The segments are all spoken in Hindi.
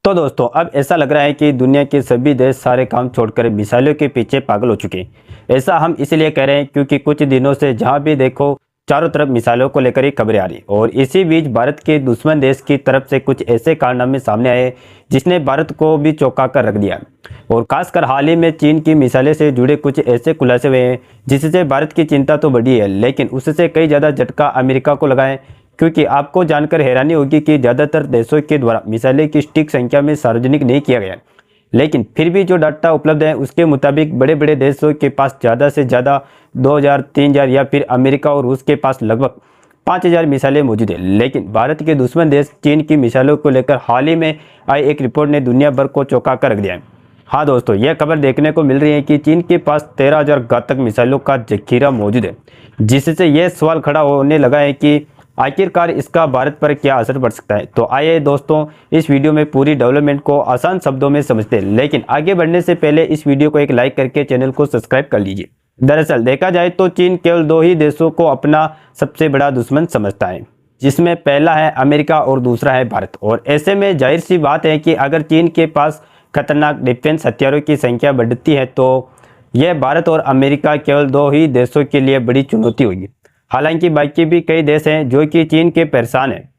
तो दोस्तों अब ऐसा लग रहा है कि दुनिया के सभी देश सारे काम छोड़कर मिसाइलों के पीछे पागल हो चुके हैं। ऐसा हम इसलिए कह रहे हैं क्योंकि कुछ दिनों से जहां भी देखो चारों तरफ मिसाइलों को लेकर ही खबरें आ रही और इसी बीच भारत के दुश्मन देश की तरफ से कुछ ऐसे कारनामे सामने आए जिसने भारत को भी चौंका कर रख दिया। और खासकर हाल ही में चीन की मिसाइलें से जुड़े कुछ ऐसे खुलासे हुए हैं जिससे भारत की चिंता तो बढ़ी है, लेकिन उससे कई ज़्यादा झटका अमेरिका को लगा है। क्योंकि आपको जानकर हैरानी होगी कि ज़्यादातर देशों के द्वारा मिसाइलें की सटीक संख्या में सार्वजनिक नहीं किया गया, लेकिन फिर भी जो डाटा उपलब्ध है उसके मुताबिक बड़े बड़े देशों के पास ज़्यादा से ज़्यादा 2000, 3000 या फिर अमेरिका और रूस के पास लगभग 5000 मिसाइलें मौजूद है। लेकिन भारत के दुश्मन देश चीन की मिसाइलों को लेकर हाल ही में आई एक रिपोर्ट ने दुनिया भर को चौंका कर रख दिया है। हाँ दोस्तों, यह खबर देखने को मिल रही है कि चीन के पास 13000 घातक मिसाइलों का जखीरा मौजूद है, जिससे यह सवाल खड़ा होने लगा है कि आखिरकार इसका भारत पर क्या असर पड़ सकता है। तो आइए दोस्तों इस वीडियो में पूरी डेवलपमेंट को आसान शब्दों में समझते हैं, लेकिन आगे बढ़ने से पहले इस वीडियो को एक लाइक करके चैनल को सब्सक्राइब कर लीजिए। दरअसल देखा जाए तो चीन केवल दो ही देशों को अपना सबसे बड़ा दुश्मन समझता है, जिसमें पहला है अमेरिका और दूसरा है भारत। और ऐसे में जाहिर सी बात है कि अगर चीन के पास खतरनाक डिफेंस हथियारों की संख्या बढ़ती है तो यह भारत और अमेरिका केवल दो ही देशों के लिए बड़ी चुनौती होगी। हालांकि बाकी भी कई देश हैं जो कि चीन के परेशान हैं,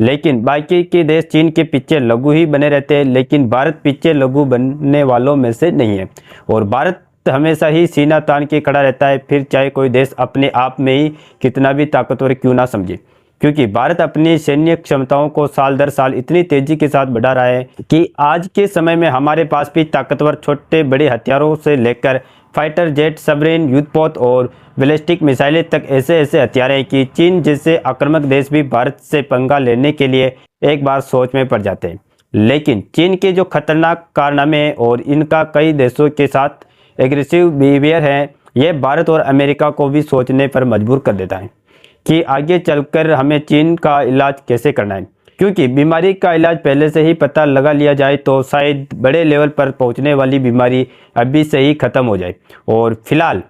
लेकिन बाकी के देश चीन के पीछे लघु ही बने रहते हैं, लेकिन भारत पीछे लघु बनने वालों में से नहीं है। और भारत हमेशा ही सीना तान के खड़ा रहता है, फिर चाहे कोई देश अपने आप में ही कितना भी ताकतवर क्यों ना समझे, क्योंकि भारत अपनी सैन्य क्षमताओं को साल दर साल इतनी तेजी के साथ बढ़ा रहा है कि आज के समय में हमारे पास भी ताकतवर छोटे बड़े हथियारों से लेकर फाइटर जेट, सबमरीन, युद्धपोत और बैलिस्टिक मिसाइलें तक ऐसे ऐसे हथियार हैं कि चीन जैसे आक्रामक देश भी भारत से पंगा लेने के लिए एक बार सोच में पड़ जाते हैं। लेकिन चीन के जो खतरनाक कारनामे हैं और इनका कई देशों के साथ एग्रेसिव बिहेवियर है, यह भारत और अमेरिका को भी सोचने पर मजबूर कर देता है कि आगे चलकर हमें चीन का इलाज कैसे करना है। क्योंकि बीमारी का इलाज पहले से ही पता लगा लिया जाए तो शायद बड़े लेवल पर पहुंचने वाली बीमारी अभी से ही खत्म हो जाए। और फिलहाल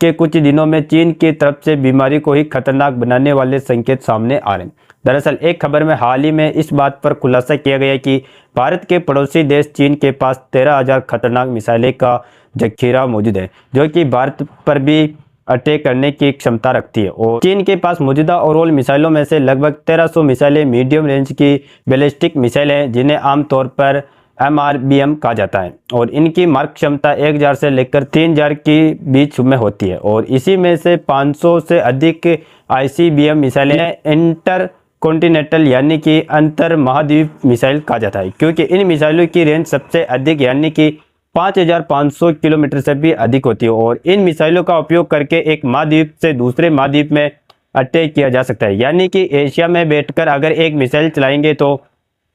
के कुछ दिनों में चीन की तरफ से बीमारी को ही खतरनाक बनाने वाले संकेत सामने आ रहे हैं। दरअसल एक खबर में हाल ही में इस बात पर खुलासा किया गया कि भारत के पड़ोसी देश चीन के पास 13000 खतरनाक मिसाइलें का जखीरा मौजूद है, जो कि भारत पर भी अटैक करने की क्षमता रखती है। और चीन के पास मौजूदा ओवरऑल मिसाइलों में से लगभग 1300 मिसाइलें मीडियम रेंज की बैलिस्टिक मिसाइल हैं, जिन्हें आमतौर पर MRBM कहा जाता है। और इनकी मारक क्षमता 1000 से लेकर 3000 के बीच में होती है। और इसी में से 500 से अधिक ICBM मिसाइलें इंटर कॉन्टिनेंटल यानी कि अंतर महाद्वीप मिसाइल कहा जाता है, क्योंकि इन मिसाइलों की रेंज सबसे अधिक यानी कि 5500 किलोमीटर से भी अधिक होती है। और इन मिसाइलों का उपयोग करके एक महाद्वीप से दूसरे महाद्वीप में अटैक किया जा सकता है, यानी कि एशिया में बैठकर अगर एक मिसाइल चलाएंगे तो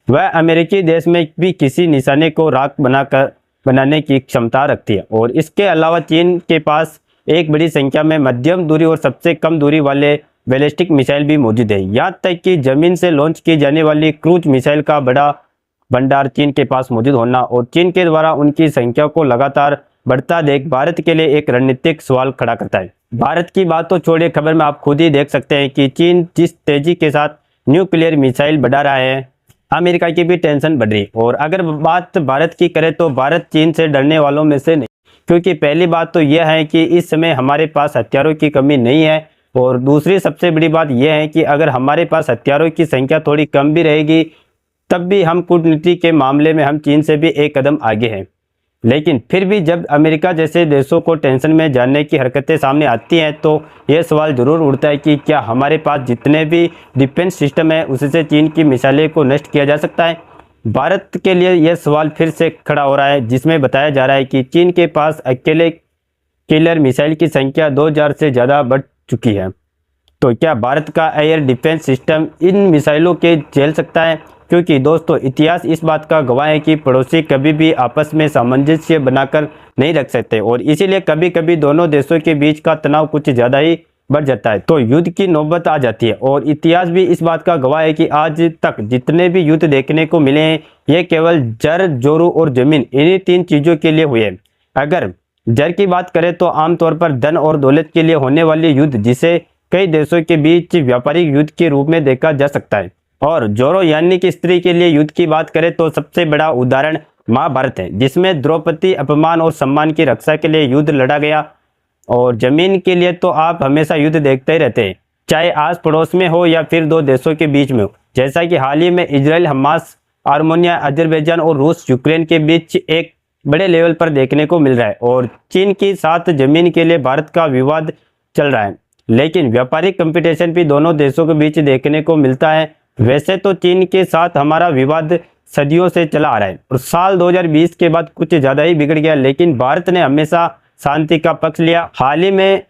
वह अमेरिकी देश में भी किसी निशाने को राख बनाने की क्षमता रखती है। और इसके अलावा चीन के पास एक बड़ी संख्या में मध्यम दूरी और सबसे कम दूरी वाले बैलिस्टिक मिसाइल भी मौजूद है। यहाँ तक कि जमीन से लॉन्च की जाने वाली क्रूज मिसाइल का बड़ा भंडार चीन के पास मौजूद होना और चीन के द्वारा उनकी संख्या को लगातार बढ़ता देख भारत के लिए एक रणनीतिक सवाल खड़ा करता है। भारत की बात तो छोड़िए, खबर में आप खुद ही देख सकते हैं कि चीन जिस तेजी के साथ न्यूक्लियर मिसाइल बढ़ा रहा है, अमेरिका की भी टेंशन बढ़ रही। और अगर बात भारत की करें तो भारत चीन से डरने वालों में से नहीं, क्योंकि पहली बात तो यह है कि इस समय हमारे पास हथियारों की कमी नहीं है। और दूसरी सबसे बड़ी बात यह है कि अगर हमारे पास हथियारों की संख्या थोड़ी कम भी रहेगी तब भी हम कूटनीति के मामले में हम चीन से भी एक कदम आगे हैं। लेकिन फिर भी जब अमेरिका जैसे देशों को टेंशन में जानने की हरकतें सामने आती हैं तो यह सवाल जरूर उठता है कि क्या हमारे पास जितने भी डिफेंस सिस्टम है उससे चीन की मिसाइलें को नष्ट किया जा सकता है। भारत के लिए यह सवाल फिर से खड़ा हो रहा है, जिसमें बताया जा रहा है कि चीन के पास अकेले किलर मिसाइल की संख्या 2000 से ज़्यादा बढ़ चुकी है। तो क्या भारत का एयर डिफेंस सिस्टम इन मिसाइलों के झेल सकता है? क्योंकि दोस्तों इतिहास इस बात का गवाह है कि पड़ोसी कभी भी आपस में सामंजस्य बनाकर नहीं रख सकते, और इसीलिए कभी कभी दोनों देशों के बीच का तनाव कुछ ज़्यादा ही बढ़ जाता है तो युद्ध की नौबत आ जाती है। और इतिहास भी इस बात का गवाह है कि आज तक जितने भी युद्ध देखने को मिले हैं ये केवल जर, जोरू और जमीन, इन्हीं 3 चीज़ों के लिए हुए हैं। अगर जर की बात करें तो आमतौर पर धन और दौलत के लिए होने वाले युद्ध, जिसे कई देशों के बीच व्यापारिक युद्ध के रूप में देखा जा सकता है। और जोरो यानी कि स्त्री के लिए युद्ध की बात करें तो सबसे बड़ा उदाहरण महाभारत है, जिसमें द्रौपदी अपमान और सम्मान की रक्षा के लिए युद्ध लड़ा गया। और जमीन के लिए तो आप हमेशा युद्ध देखते ही रहते हैं, चाहे आस पड़ोस में हो या फिर दो देशों के बीच में हो। जैसा कि हाल ही में इजराइल हमास, आर्मेनिया, अजरबैजान और रूस यूक्रेन के बीच एक बड़े लेवल पर देखने को मिल रहा है। और चीन के साथ जमीन के लिए भारत का विवाद चल रहा है, लेकिन व्यापारिक कंपटीशन भी दोनों देशों के बीच देखने को मिलता है। वैसे तो चीन के साथ हमारा विवाद सदियों से चला आ रहा है और साल 2020 के बाद कुछ ज़्यादा ही बिगड़ गया, लेकिन भारत ने हमेशा शांति का पक्ष लिया। हाल ही में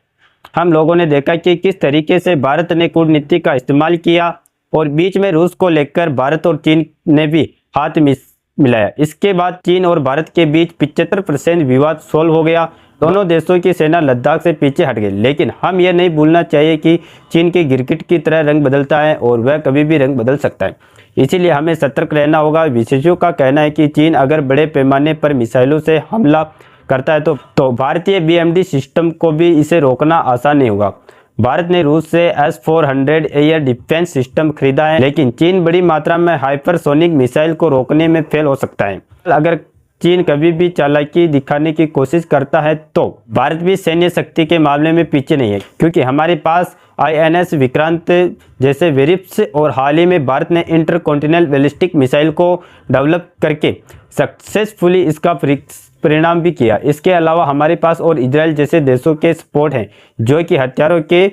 हम लोगों ने देखा कि किस तरीके से भारत ने कूटनीति का इस्तेमाल किया और बीच में रूस को लेकर भारत और चीन ने भी हाथ मिलाया। इसके बाद चीन और भारत के बीच 75% विवाद सोल्व हो गया। दोनों देशों की सेना लद्दाख से पीछे हट गई, लेकिन हम ये नहीं भूलना चाहिए कि चीन के गिरगिट की तरह रंग बदलता है और वह कभी भी रंग बदल सकता है, इसीलिए हमें सतर्क रहना होगा। विशेषज्ञों का कहना है कि चीन अगर बड़े पैमाने पर मिसाइलों से हमला करता है तो भारतीय BMD सिस्टम को भी इसे रोकना आसान नहीं होगा। भारत ने रूस से S-400 एयर डिफेंस सिस्टम खरीदा है, लेकिन चीन बड़ी मात्रा में हाइपरसोनिक मिसाइल को रोकने में फेल हो सकता है। अगर चीन कभी भी चालाकी दिखाने की कोशिश करता है तो भारत भी सैन्य शक्ति के मामले में पीछे नहीं है, क्योंकि हमारे पास INS विक्रांत जैसे वेरिप्स और हाल ही में भारत ने इंटरकॉन्टिनेंटल बैलिस्टिक मिसाइल को डेवलप करके सक्सेसफुली इसका परिणाम भी किया। इसके अलावा हमारे पास और इजराइल जैसे देशों के सपोर्ट हैं जो कि हथियारों के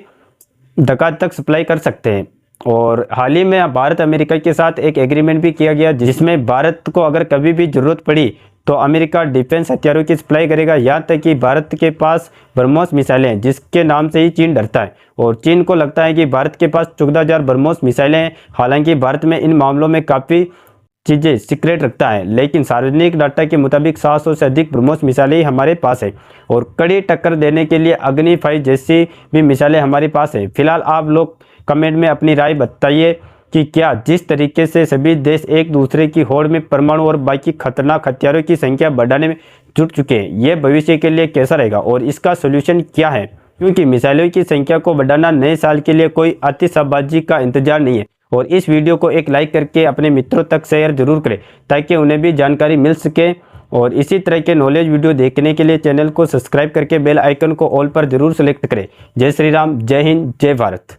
धक्का तक सप्लाई कर सकते हैं। और हाल ही में भारत अमेरिका के साथ एक एग्रीमेंट भी किया गया, जिसमें भारत को अगर कभी भी जरूरत पड़ी तो अमेरिका डिफेंस हथियारों की सप्लाई करेगा। यहाँ तक कि भारत के पास ब्रह्मोस मिसाइलें हैं, जिसके नाम से ही चीन डरता है और चीन को लगता है कि भारत के पास 14,000 ब्रह्मोस मिसाइलें हैं। हालांकि भारत में इन मामलों में काफ़ी चीज़ें सीक्रेट रखता है, लेकिन सार्वजनिक डाटा के मुताबिक 700 से अधिक ब्रह्मोस मिसाइलें ही हमारे पास है और कड़ी टक्कर देने के लिए अग्नि 5 जैसी भी मिसाइलें हमारे पास है। फिलहाल आप लोग कमेंट में अपनी राय बताइए कि क्या जिस तरीके से सभी देश एक दूसरे की होड़ में परमाणु और बाकी खतरनाक हथियारों की संख्या बढ़ाने में जुट चुके हैं, यह भविष्य के लिए कैसा रहेगा और इसका सोल्यूशन क्या है, क्योंकि मिसाइलों की संख्या को बढ़ाना नए साल के लिए कोई आतिशबाजी का इंतजार नहीं है। और इस वीडियो को एक लाइक करके अपने मित्रों तक शेयर जरूर करें ताकि उन्हें भी जानकारी मिल सके। और इसी तरह के नॉलेज वीडियो देखने के लिए चैनल को सब्सक्राइब करके बेल आइकन को ऑल पर जरूर सेलेक्ट करें। जय श्री राम, जय हिंद, जय भारत।